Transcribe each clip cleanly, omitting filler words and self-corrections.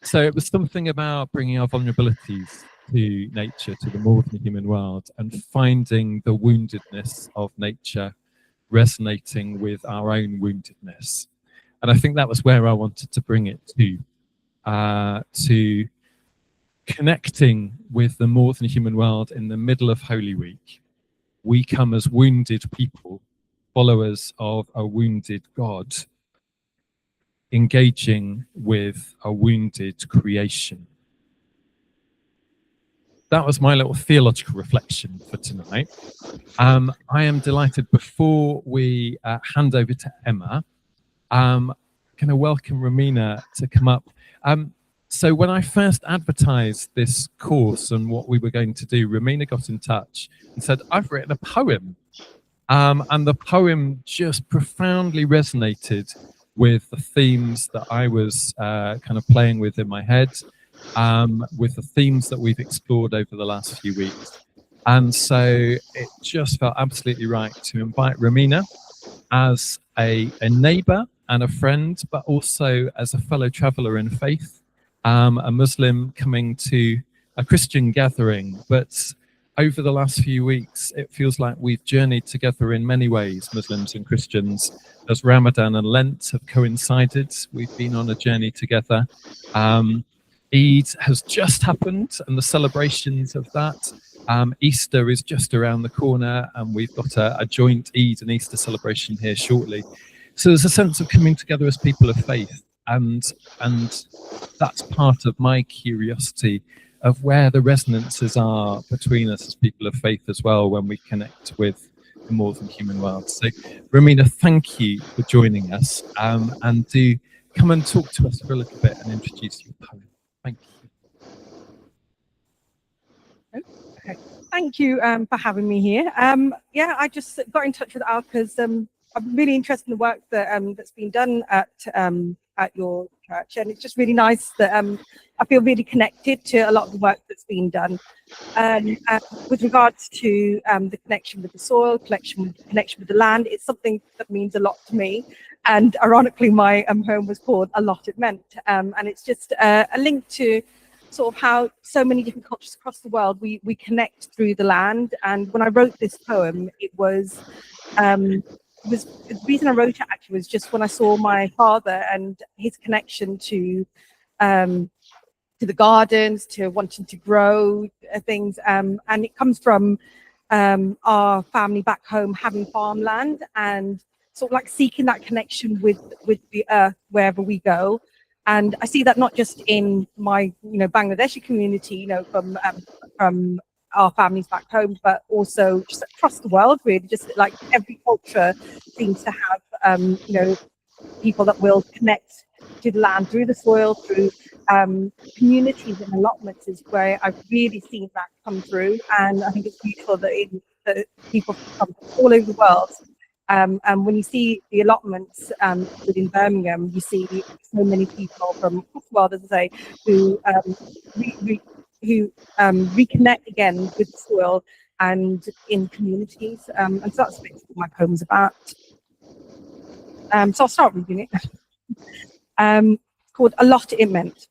So it was something about bringing our vulnerabilities to nature, to the more than human world, and finding the woundedness of nature resonating with our own woundedness. And I think that was where I wanted to bring it to connecting with the more than human world in the middle of Holy Week. We come as wounded people, followers of a wounded God, engaging with a wounded creation. That was my little theological reflection for tonight. I am delighted, before we hand over to Emma, I'm going to welcome Rumena to come up. So when I first advertised this course and what we were going to do, Rumena got in touch and said, I've written a poem. And the poem just profoundly resonated with the themes that I was kind of playing with in my head, with the themes that we've explored over the last few weeks. And so it just felt absolutely right to invite Rumena as a neighbor and a friend, but also as a fellow traveler in faith, a Muslim coming to a Christian gathering. But over the last few weeks, it feels like we've journeyed together in many ways, Muslims and Christians. As Ramadan and Lent have coincided, we've been on a journey together. Eid has just happened and the celebrations of that. Easter is just around the corner, and we've got a joint Eid and Easter celebration here shortly. So there's a sense of coming together as people of faith, and that's part of my curiosity of where the resonances are between us as people of faith as well when we connect with the more than human world. So Rumena, thank you for joining us, and do come and talk to us for a little bit and introduce your poem. Thank you. Okay. Thank you for having me here. Yeah, I just got in touch with Al because I'm really interested in the work that that's been done at your church, and it's just really nice that I feel really connected to a lot of the work that's been done. With regards to the connection with the soil, connection with the land, it's something that means a lot to me. And ironically, my home was called A Lot It Meant, and it's just a link to sort of how so many different cultures across the world we connect through the land. And when I wrote this poem, it was the reason I wrote it actually was just when I saw my father and his connection to the gardens, to wanting to grow things, and it comes from our family back home having farmland and sort of like seeking that connection with the earth wherever we go. And I see that not just in my Bangladeshi community, from our families back home, but also just across the world, really. Just like every culture seems to have people that will connect to the land through the soil, through communities and allotments is where I've really seen that come through. And I think it's beautiful that people come from all over the world. And when you see the allotments within Birmingham, you see so many people from across the world, as I say, who reconnect again with the soil and in communities. And so that's what my poem's about. So I'll start reading it. It's called A Lot It Meant.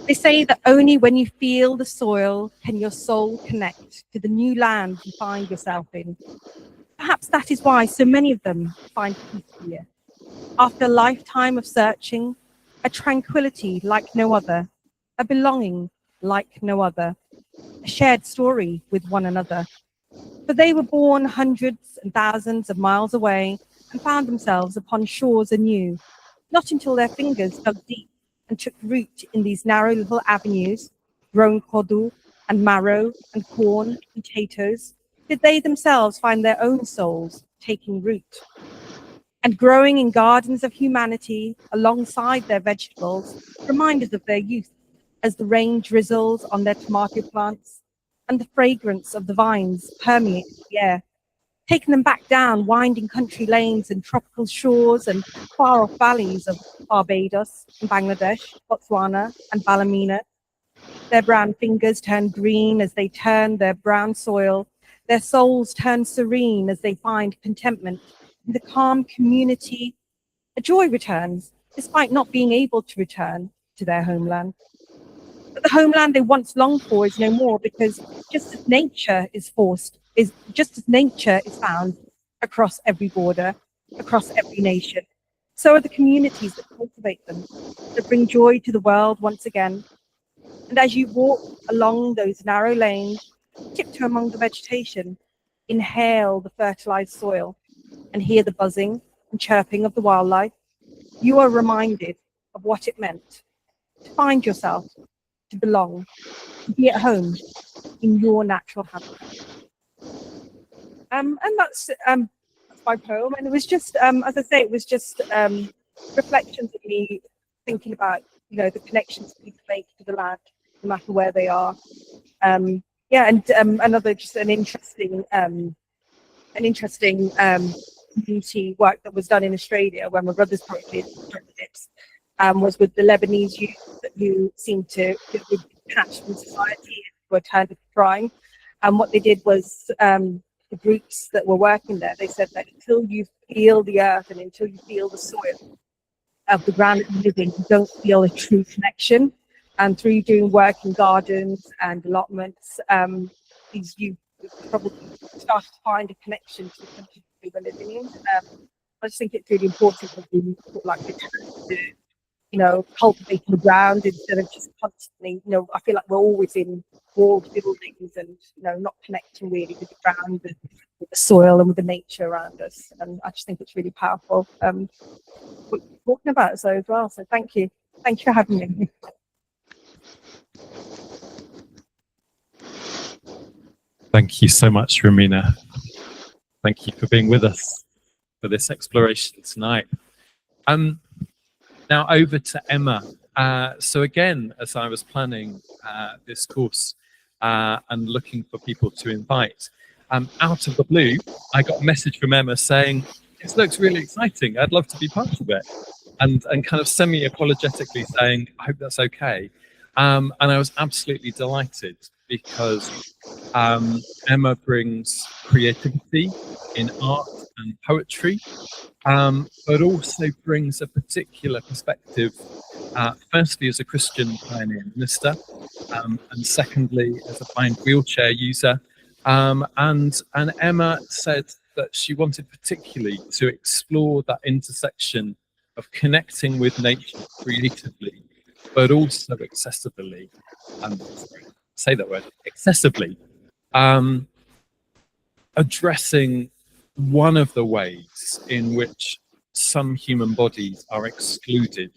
They say that only when you feel the soil can your soul connect to the new land you find yourself in. Perhaps that is why so many of them find peace here. After a lifetime of searching, a tranquility like no other, a belonging like no other, a shared story with one another. For they were born hundreds and thousands of miles away and found themselves upon shores anew, not until their fingers dug deep and took root in these narrow little avenues, grown kodu and marrow and corn and potatoes, did they themselves find their own souls taking root. And growing in gardens of humanity alongside their vegetables, reminders of their youth as the rain drizzles on their tomato plants and the fragrance of the vines permeates the air, taking them back down winding country lanes and tropical shores and far-off valleys of Barbados and Bangladesh, Botswana and Ballymena. Their brown fingers turn green as they turn their brown soil. Their souls turn serene as they find contentment in the calm community. A joy returns despite not being able to return to their homeland. But the homeland they once longed for is no more, because just as nature is found across every border, across every nation, so are the communities that cultivate them, that bring joy to the world once again. And as you walk along those narrow lanes, tiptoe among the vegetation, inhale the fertilized soil, and hear the buzzing and chirping of the wildlife, you are reminded of what it meant to find yourself, to belong, to be at home in your natural habitat. And that's my poem. And it was just, as I say, it was just reflections of me thinking about, the connections people make to the land, no matter where they are. Yeah, and another just an interesting community work that was done in Australia, where my brother's projects was with the Lebanese youth who seemed to feel detached from society and were turned to crime. And what they did was, the groups that were working there, they said that until you feel the earth and until you feel the soil of the ground that you live in, you don't feel a true connection. And through doing work in gardens and allotments, these youth probably start to find a connection to the country we were living in. I just think it's really important that we return to, cultivating the ground instead of just constantly, I feel like we're always in walled buildings and, not connecting really with the ground and with the soil and with the nature around us. And I just think it's really powerful. What you're talking about so as well. So thank you. Thank you for having me. Thank you so much, Rumena. Thank you for being with us for this exploration tonight. Now over to Emma. So again, as I was planning this course and looking for people to invite, out of the blue, I got a message from Emma saying, "This looks really exciting. I'd love to be part of it," and kind of semi-apologetically saying, "I hope that's okay." And I was absolutely delighted because Emma brings creativity in art and poetry, but also brings a particular perspective, firstly as a Christian pioneer minister, and secondly as a blind wheelchair user. And Emma said that she wanted particularly to explore that intersection of connecting with nature creatively, but also accessibly, say that word, accessibly, addressing one of the ways in which some human bodies are excluded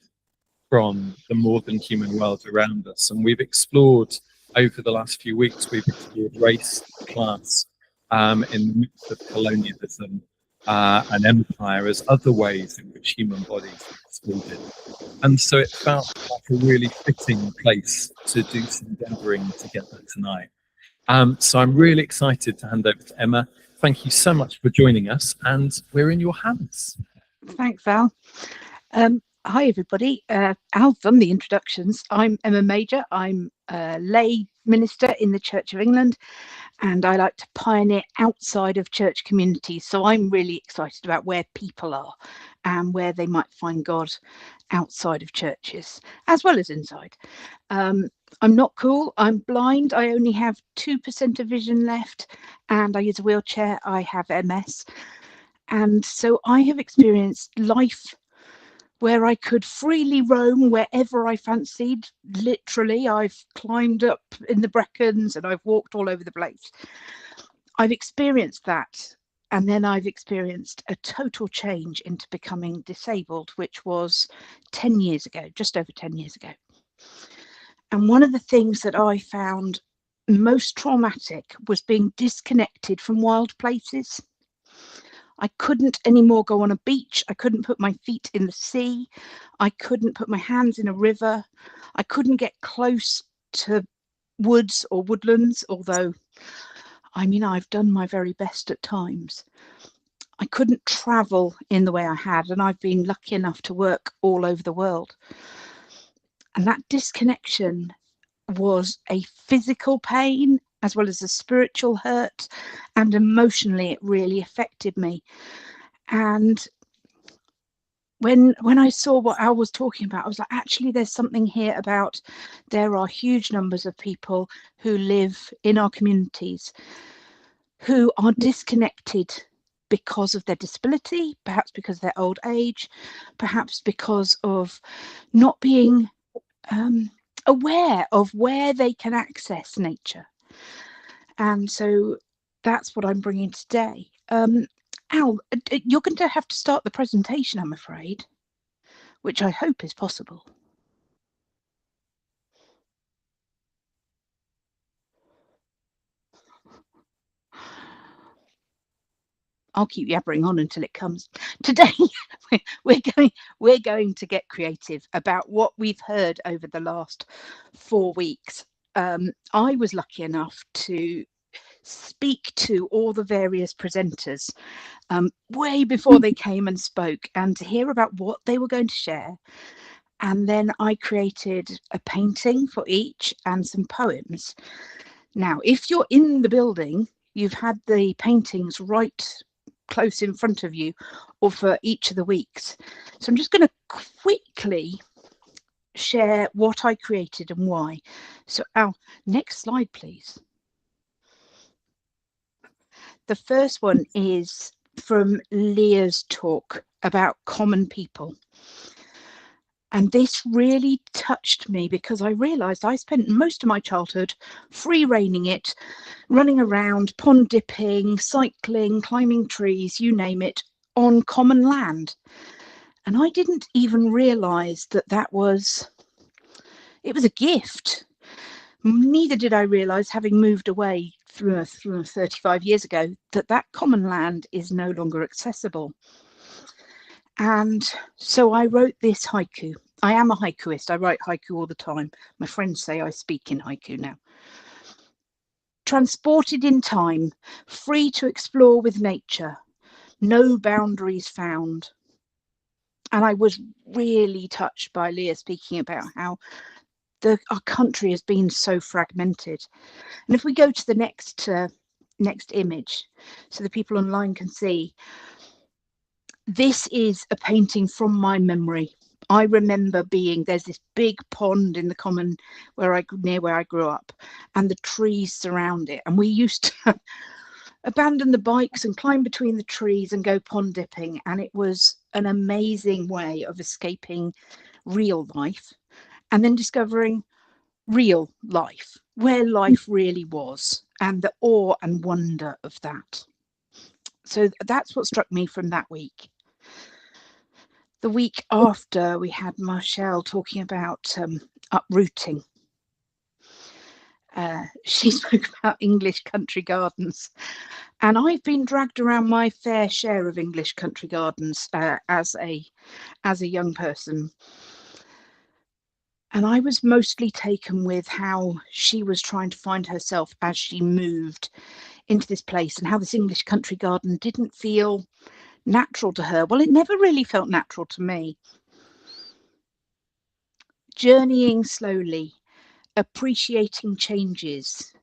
from the more than human world around us. And we've explored, over the last few weeks, we've explored race, class, in the midst of colonialism and empire as other ways in which human bodies are excluded. And so it felt like a really fitting place to do some gathering together tonight. So I'm really excited to hand over to Emma. Thank you so much for joining us, and we're in your hands. Thanks, Val. Hi, everybody. Al's done the introductions. I'm Emma Major. I'm a lay minister in the Church of England, and I like to pioneer outside of church communities. So I'm really excited about where people are and where they might find God outside of churches, as well as inside. I'm not cool. I'm blind. I only have 2% of vision left, and I use a wheelchair. I have MS. And so I have experienced life where I could freely roam wherever I fancied. Literally, I've climbed up in the brackens and I've walked all over the place. I've experienced that. And then I've experienced a total change into becoming disabled, which was 10 years ago, just over 10 years ago. And one of the things that I found most traumatic was being disconnected from wild places. I couldn't anymore go on a beach. I couldn't put my feet in the sea. I couldn't put my hands in a river. I couldn't get close to woods or woodlands, although, I mean, I've done my very best at times. I couldn't travel in the way I had, and I've been lucky enough to work all over the world. And that disconnection was a physical pain as well as a spiritual hurt, and emotionally it really affected me. And when I saw what Al was talking about, I was like, actually, there's something here about there are huge numbers of people who live in our communities who are disconnected because of their disability, perhaps because of their old age, perhaps because of not being aware of where they can access nature. And so that's what I'm bringing today. Al, you're going to have to start the presentation, I'm afraid, which I hope is possible. I'll keep yabbering on until it comes. Today, we're going to get creative about what we've heard over the last 4 weeks. I was lucky enough to speak to all the various presenters way before they came and spoke, and to hear about what they were going to share. And then I created a painting for each and some poems. Now, if you're in the building, you've had the paintings right close in front of you, or for each of the weeks. So I'm just going to quickly share what I created and why. So Al, next slide, please. The first one is from Leah's talk about common people. And this really touched me because I realised I spent most of my childhood free reining it, running around, pond dipping, cycling, climbing trees, you name it, on common land. And I didn't even realise that it was a gift. Neither did I realise, having moved away through 35 years ago, that common land is no longer accessible. And so I wrote this haiku. I am a haikuist. I write haiku all the time. My friends say I speak in haiku now. Transported in time, free to explore with nature, no boundaries found. And I was really touched by Leah speaking about how our country has been so fragmented. And if we go to the next image, so the people online can see, this is a painting from my memory. I remember there's this big pond in the common near where I grew up, and the trees surround it. And we used to abandon the bikes and climb between the trees and go pond dipping. And it was an amazing way of escaping real life and then discovering real life, where life really was, and the awe and wonder of that. So that's what struck me from that week. The week after, we had Marshall talking about uprooting. She spoke about English country gardens, and I've been dragged around my fair share of English country gardens as a young person. And I was mostly taken with how she was trying to find herself as she moved into this place, and how this English country garden didn't feel natural to her. Well, it never really felt natural to me. Journeying slowly, appreciating changes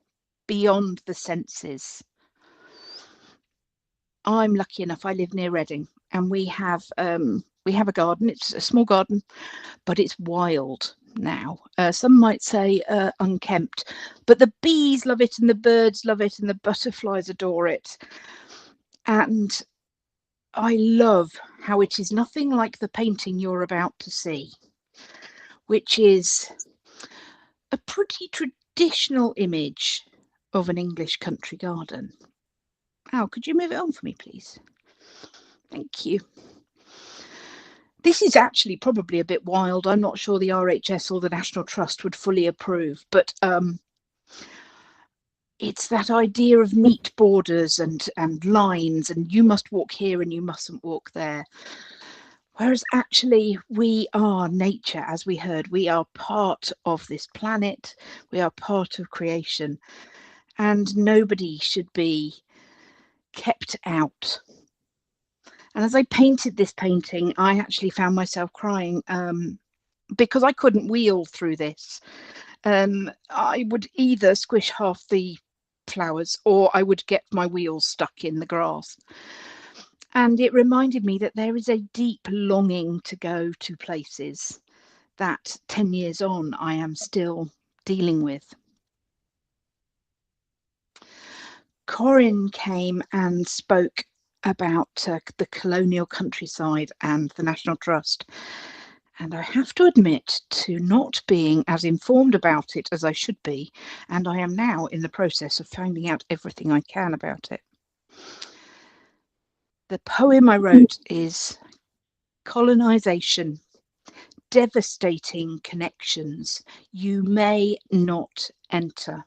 beyond the senses. I'm lucky enough, I live near Reading, and we have a garden. It's a small garden, but it's wild now. Some might say unkempt, but the bees love it, and the birds love it, and the butterflies adore it. And I love how it is nothing like the painting you're about to see, which is a pretty traditional image of an English country garden. Al, could you move it on for me, please? Thank you. This is actually probably a bit wild. I'm not sure the RHS or the National Trust would fully approve, but it's that idea of neat borders and lines, and you must walk here and you mustn't walk there. Whereas actually we are nature, as we heard. We are part of this planet. We are part of creation, and nobody should be kept out. And as I painted this painting, I actually found myself crying because I couldn't wheel through this. I would either squish half the flowers or I would get my wheels stuck in the grass. And it reminded me that there is a deep longing to go to places that 10 years on I am still dealing with. Corinne came and spoke about the colonial countryside and the National Trust. And I have to admit to not being as informed about it as I should be. And I am now in the process of finding out everything I can about it. The poem I wrote is Colonization, Devastating Connections You May Not Enter.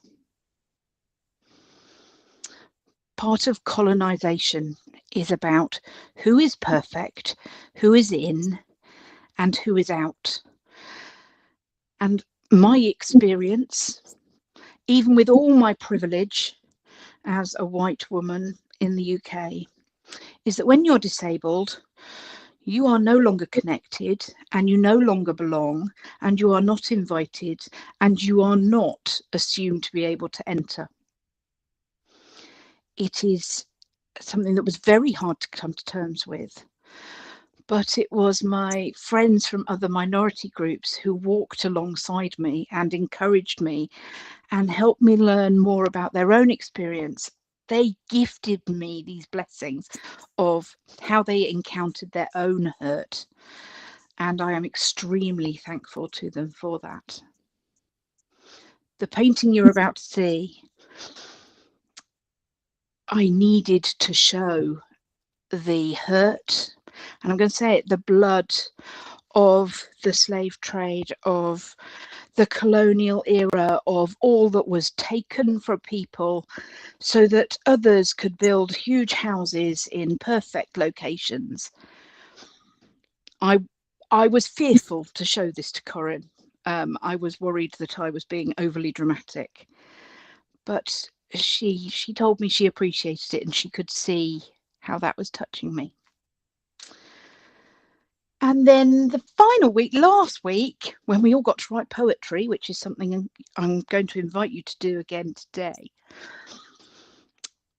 Part of colonization is about who is perfect, who is in, and who is out. And my experience, even with all my privilege as a white woman in the UK, is that when you're disabled, you are no longer connected and you no longer belong and you are not invited and you are not assumed to be able to enter. It is something that was very hard to come to terms with. But it was my friends from other minority groups who walked alongside me and encouraged me and helped me learn more about their own experience. They gifted me these blessings of how they encountered their own hurt. And I am extremely thankful to them for that. The painting you're about to see, I needed to show the hurt, and I'm going to say it, the blood of the slave trade, of the colonial era, of all that was taken from people so that others could build huge houses in perfect locations. I was fearful to show this to Corinne. I was worried that I was being overly dramatic, but she told me she appreciated it and she could see how that was touching me. And then the final week, last week, when we all got to write poetry, which is something I'm going to invite you to do again today,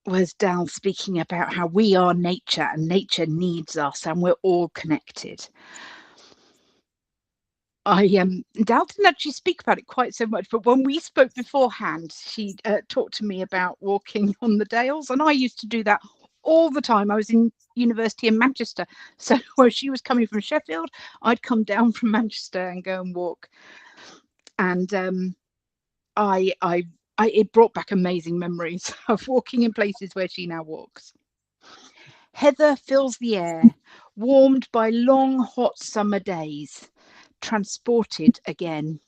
was Dal speaking about how we are nature and nature needs us and we're all connected. Dal didn't actually speak about it quite so much, but when we spoke beforehand, she talked to me about walking on the Dales, and I used to do that all the time. I was in university in Manchester, so where she was coming from Sheffield, I'd come down from Manchester and go and walk, and it brought back amazing memories of walking in places where she now walks. Heather fills the air, warmed by long hot summer days, transported again.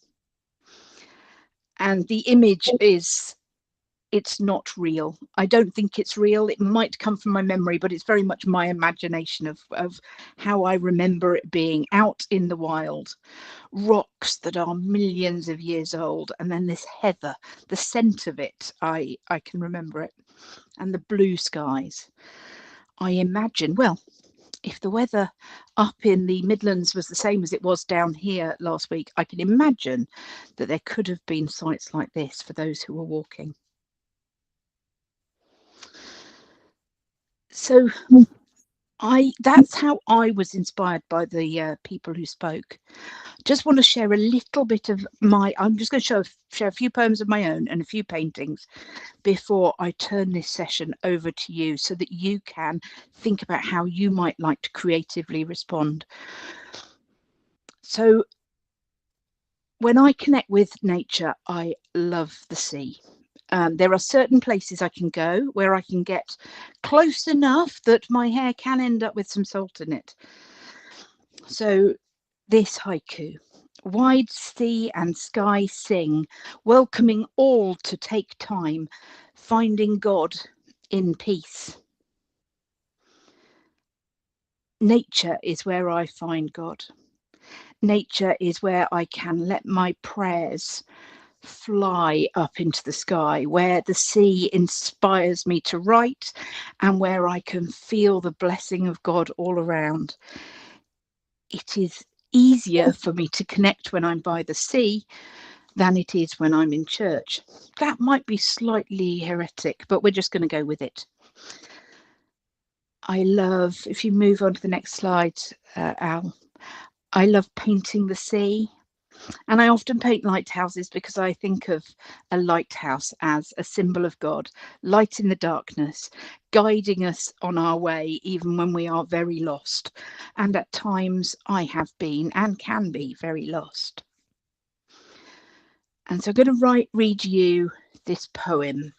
And the image is, it's not real. I don't think it's real. It might come from my memory, but it's very much my imagination of how I remember it being out in the wild. Rocks that are millions of years old, and then this heather, the scent of it, I can remember it. And the blue skies. I imagine, well, if the weather up in the Midlands was the same as it was down here last week, I can imagine that there could have been sights like this for those who were walking. So that's how I was inspired by the people who spoke. Just want to share a little bit of I'm just going to share a few poems of my own and a few paintings before I turn this session over to you so that you can think about how you might like to creatively respond. So when I connect with nature, I love the sea. There are certain places I can go where I can get close enough that my hair can end up with some salt in it. So this haiku: wide sea and sky sing, welcoming all to take time, finding God in peace. Nature is where I find God. Nature is where I can let my prayers fly up into the sky, where the sea inspires me to write and where I can feel the blessing of God all around. It is easier for me to connect when I'm by the sea than it is when I'm in church. That might be slightly heretic, but we're just going to go with it. I love, if you move on to the next slide, Al, I love painting the sea. And I often paint lighthouses because I think of a lighthouse as a symbol of God, light in the darkness, guiding us on our way, even when we are very lost. And at times I have been and can be very lost. And so I'm going to read you this poem,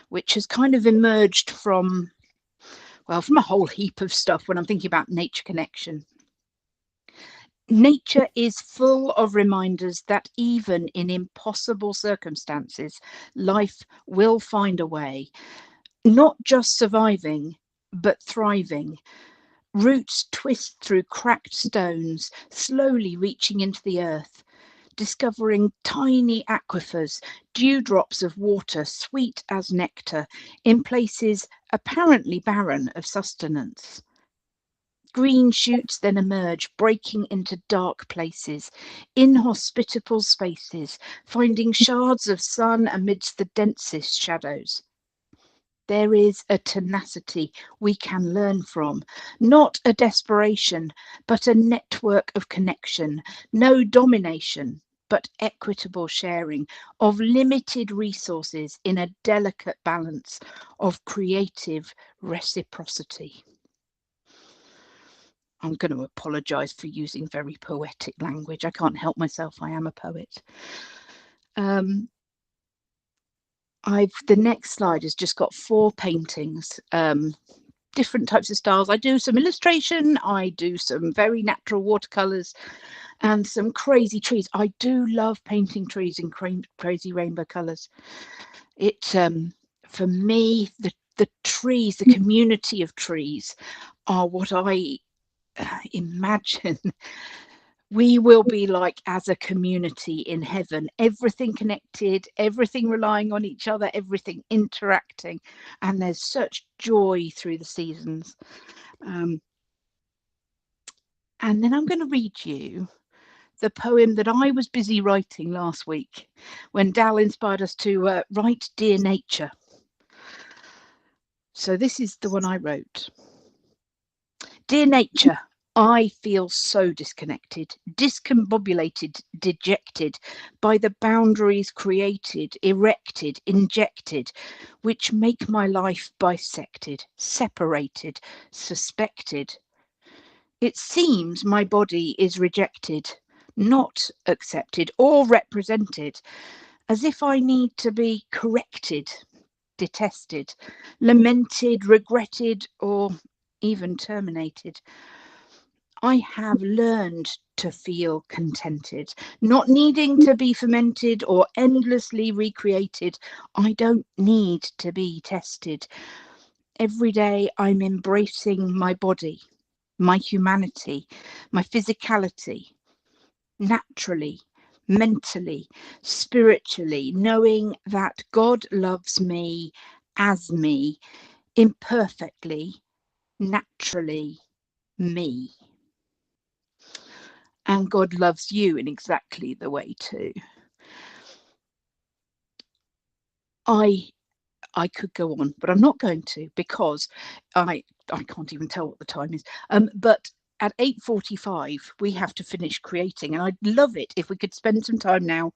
which has kind of emerged from a whole heap of stuff when I'm thinking about nature connection. Nature is full of reminders that even in impossible circumstances, life will find a way, not just surviving, but thriving. Roots twist through cracked stones, slowly reaching into the earth, discovering tiny aquifers, dewdrops of water sweet as nectar, in places apparently barren of sustenance. Green shoots then emerge, breaking into dark places, inhospitable spaces, finding shards of sun amidst the densest shadows. There is a tenacity we can learn from, not a desperation, but a network of connection, no domination, but equitable sharing of limited resources in a delicate balance of creative reciprocity. I'm going to apologise for using very poetic language. I can't help myself. I am a poet. The next slide has just got 4 paintings, different types of styles. I do some illustration. I do some very natural watercolours and some crazy trees. I do love painting trees in crazy rainbow colours. It, for me, the trees, the community of trees are what I imagine we will be like as a community in heaven, everything connected, everything relying on each other, everything interacting, and there's such joy through the seasons. And then I'm going to read you the poem that I was busy writing last week when Dal inspired us to write Dear Nature. So this is the one I wrote. Dear Nature, I feel so disconnected, discombobulated, dejected by the boundaries created, erected, injected, which make my life bisected, separated, suspected. It seems my body is rejected, not accepted or represented, as if I need to be corrected, detested, lamented, regretted, or even terminated. I have learned to feel contented, not needing to be fermented or endlessly recreated. I don't need to be tested. Every day I'm embracing my body, my humanity, my physicality, naturally, mentally, spiritually, knowing that God loves me as me, imperfectly, naturally, me. And God loves you in exactly the way too. I could go on, but I'm not going to, because I can't even tell what the time is. But at 8:45 we have to finish creating, and I'd love it if we could spend some time now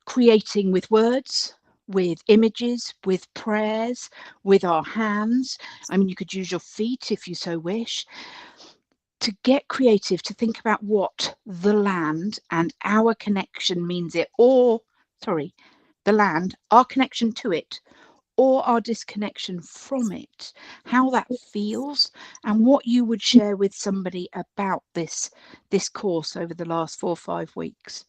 creating with words, with images, with prayers, with our hands. I mean, you could use your feet if you so wish. To get creative, to think about what the land and our connection means it, or, sorry, the land, our connection to it, or our disconnection from it, how that feels, and what you would share with somebody about this course over the last 4 or 5 weeks.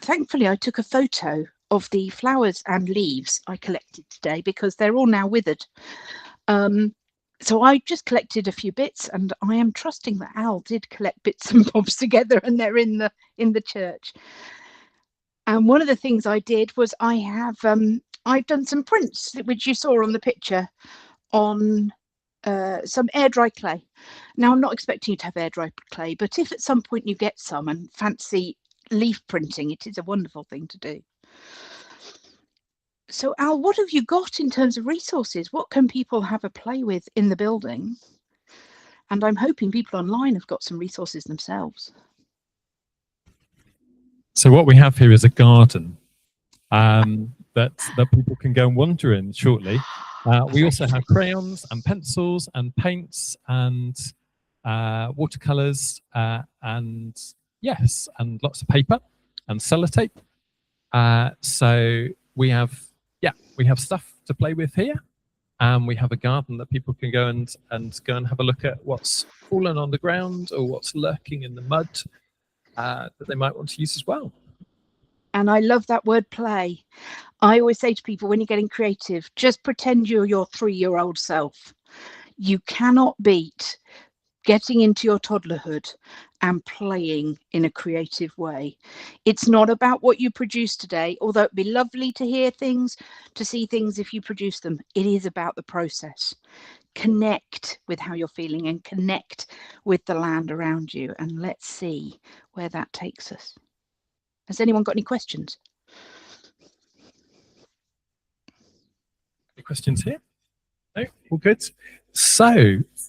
Thankfully I took a photo of the flowers and leaves I collected today because they're all now withered. So I just collected a few bits, and I am trusting that Al did collect bits and bobs together, and they're in the church. And one of the things I did was I've done some prints, which you saw on the picture, on some air dry clay. Now, I'm not expecting you to have air dry clay, but if at some point you get some and fancy leaf printing, it is a wonderful thing to do. So Al, what have you got in terms of resources? What can people have a play with in the building? And I'm hoping people online have got some resources themselves. So what we have here is a garden that people can go and wander in shortly. We also have crayons and pencils and paints and watercolors and yes, and lots of paper and sellotape. So we have stuff to play with here, and we have a garden that people can go and have a look at what's fallen on the ground or what's lurking in the mud that they might want to use as well. And I love that word play. I always say to people, when you're getting creative, just pretend you're your 3-year-old self. You cannot beat getting into your toddlerhood and playing in a creative way. It's not about what you produce today, although it'd be lovely to hear things, to see things if you produce them. It is about the process. Connect with how you're feeling and connect with the land around you. And let's see where that takes us. Has anyone got any questions? Any questions here? No, all good. So